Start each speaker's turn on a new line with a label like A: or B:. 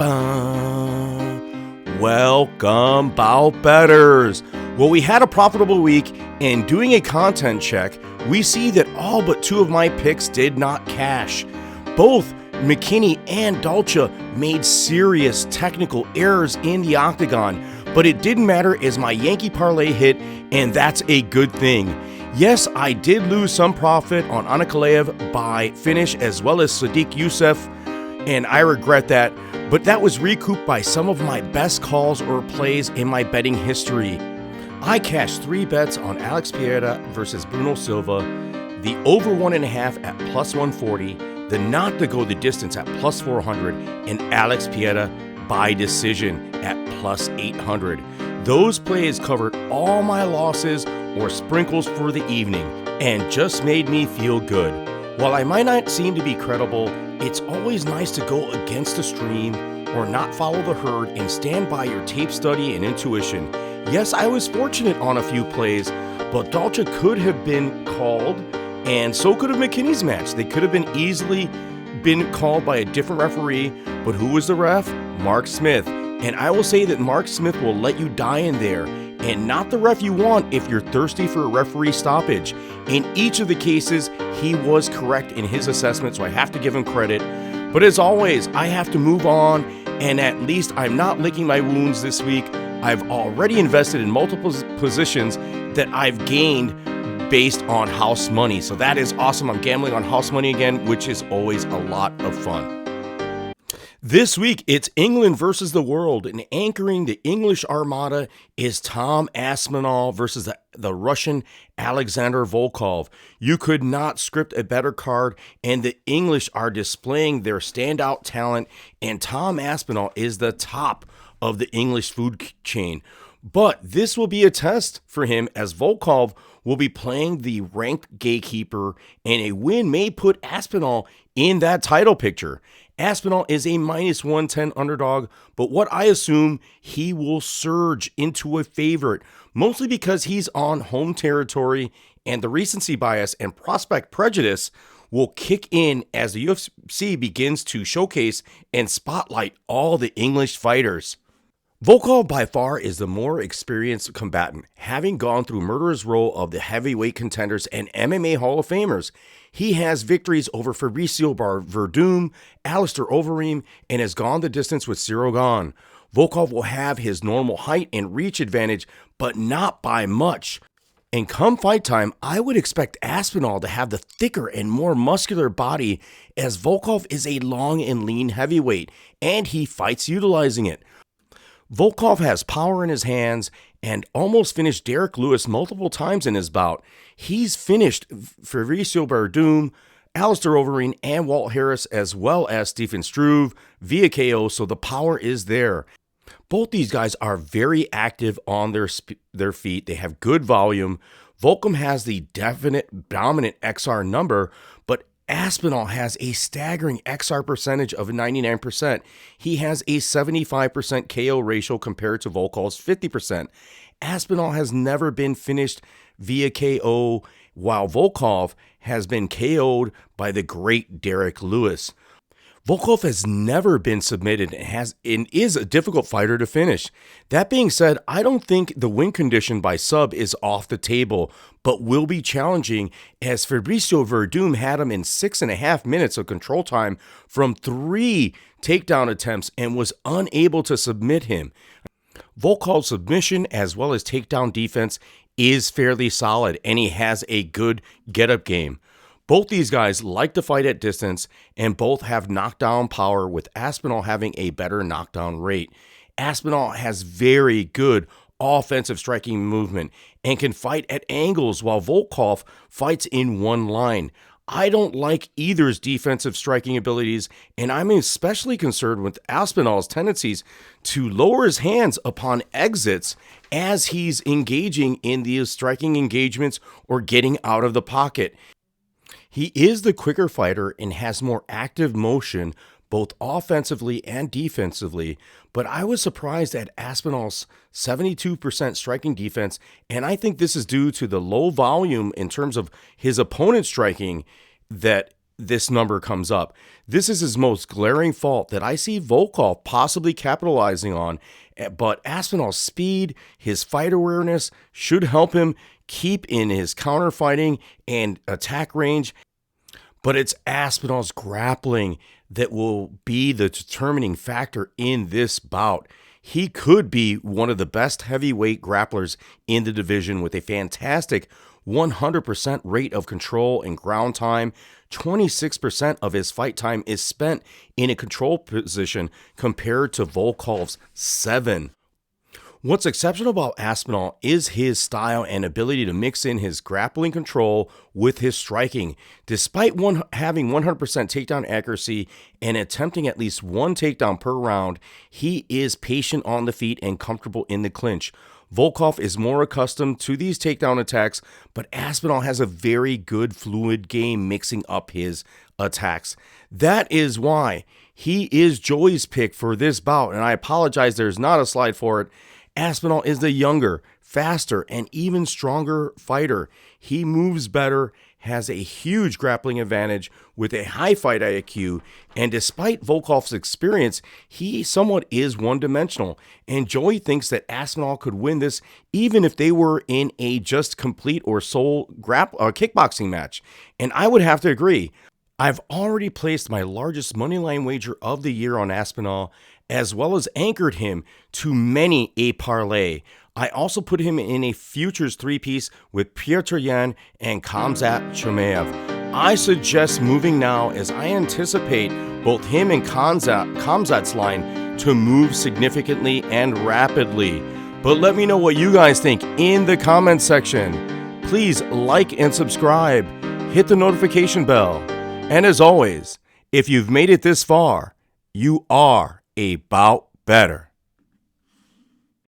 A: Ba-da-ba. Welcome, bout betters. Well, we had a profitable week, and doing a content check, we see that all but two of my picks did not cash. Both McKinney and Dalcha made serious technical errors in the octagon, but it didn't matter as my Yankee parlay hit, and that's a good thing. Yes, I did lose some profit on Anikalaev by finish as well as Sadiq Youssef, and I regret that, but that was recouped by some of my best calls or plays in my betting history. I cashed 3 bets on Alex Pereira versus Bruno Silva, the over 1.5 at plus 140, the not to go the distance at plus 400, and Alex Pereira by decision at plus 800. Those plays covered all my losses or sprinkles for the evening and just made me feel good. While I might not seem to be credible, it's always nice to go against the stream or not follow the herd and stand by your tape study and intuition. Yes, I was fortunate on a few plays, but Dalcha could have been called, and so could have McKinney's match. They could have been easily been called by a different referee, but who was the ref? Mark Smith. And I will say that Mark Smith will let you die in there, and not the ref you want if you're thirsty for a referee stoppage. In each of the cases, he was correct in his assessment, so I have to give him credit. But as always, I have to move on, and at least I'm not licking my wounds this week. I've already invested in multiple positions that I've gained based on house money. So that is awesome. I'm gambling on house money again, which is always a lot of fun. This week, it's England versus the world, and anchoring the English Armada is Tom Aspinall versus the Russian Alexander Volkov. You could not script a better card, and the English are displaying their standout talent, and Tom Aspinall is the top of the English food chain. But this will be a test for him, as Volkov will be playing the ranked gatekeeper, and a win may put Aspinall in that title picture. Aspinall is a minus 110 underdog, but what I assume he will surge into a favorite, mostly because he's on home territory and the recency bias and prospect prejudice will kick in as the UFC begins to showcase and spotlight all the English fighters. Volkov by far is the more experienced combatant, having gone through murderer's row of the heavyweight contenders and MMA Hall of Famers. He has victories over Fabricio Verdum, Alistair Overeem, and has gone the distance with Cyril Gane. Volkov will have his normal height and reach advantage, but not by much. And come fight time, I would expect Aspinall to have the thicker and more muscular body, as Volkov is a long and lean heavyweight, and he fights utilizing it. Volkov has power in his hands and almost finished Derek Lewis multiple times in his bout. He's finished Fabricio Verdum, Alistair Overeem, and Walt Harris, as well as Stephen Struve via KO, so the power is there. Both these guys are very active on their feet. They have good volume. Volkov has the definite dominant XR number, but Aspinall has a staggering XR percentage of 99%. He has a 75% KO ratio compared to Volkov's 50%. Aspinall has never been finished via KO, while Volkov has been KO'd by the great Derek Lewis. Volkov has never been submitted and is a difficult fighter to finish. That being said, I don't think the win condition by sub is off the table, but will be challenging, as Fabricio Verdum had him in 6.5 minutes of control time from 3 takedown attempts and was unable to submit him. Volkov's submission as well as takedown defense is fairly solid, and he has a good get-up game. Both these guys like to fight at distance, and both have knockdown power, with Aspinall having a better knockdown rate. Aspinall has very good offensive striking movement and can fight at angles, while Volkov fights in one line. I don't like either's defensive striking abilities, and I'm especially concerned with Aspinall's tendencies to lower his hands upon exits as he's engaging in these striking engagements or getting out of the pocket. He is the quicker fighter and has more active motion, both offensively and defensively, but I was surprised at Aspinall's 72% striking defense, and I think this is due to the low volume in terms of his opponent striking that this number comes up. This is his most glaring fault that I see Volkov possibly capitalizing on, but Aspinall's speed, his fight awareness should help him keep in his counter fighting and attack range. But it's Aspinall's grappling that will be the determining factor in this bout. He could be one of the best heavyweight grapplers in the division with a fantastic 100% rate of control and ground time. 26% of his fight time is spent in a control position compared to Volkov's 7%. What's exceptional about Aspinall is his style and ability to mix in his grappling control with his striking. Despite having 100% takedown accuracy and attempting at least one takedown per round, he is patient on the feet and comfortable in the clinch. Volkov is more accustomed to these takedown attacks, but Aspinall has a very good fluid game mixing up his attacks. That is why he is Joey's pick for this bout, and I apologize there's not a slide for it. Aspinall is the younger, faster, and even stronger fighter. He moves better, has a huge grappling advantage with a high fight IQ, and despite Volkov's experience, he somewhat is one-dimensional, and Joey thinks that Aspinall could win this even if they were in a just complete or sole kickboxing match, and I would have to agree. I've already placed my largest moneyline wager of the year on Aspinall, as well as anchored him to many a parlay. I also put him in a futures three-piece with Petr Yan and Khamzat Chimaev. I suggest moving now as I anticipate both him and Khamzat's line to move significantly and rapidly. But let me know what you guys think in the comments section. Please like and subscribe, hit the notification bell, and as always, if you've made it this far, you are about better.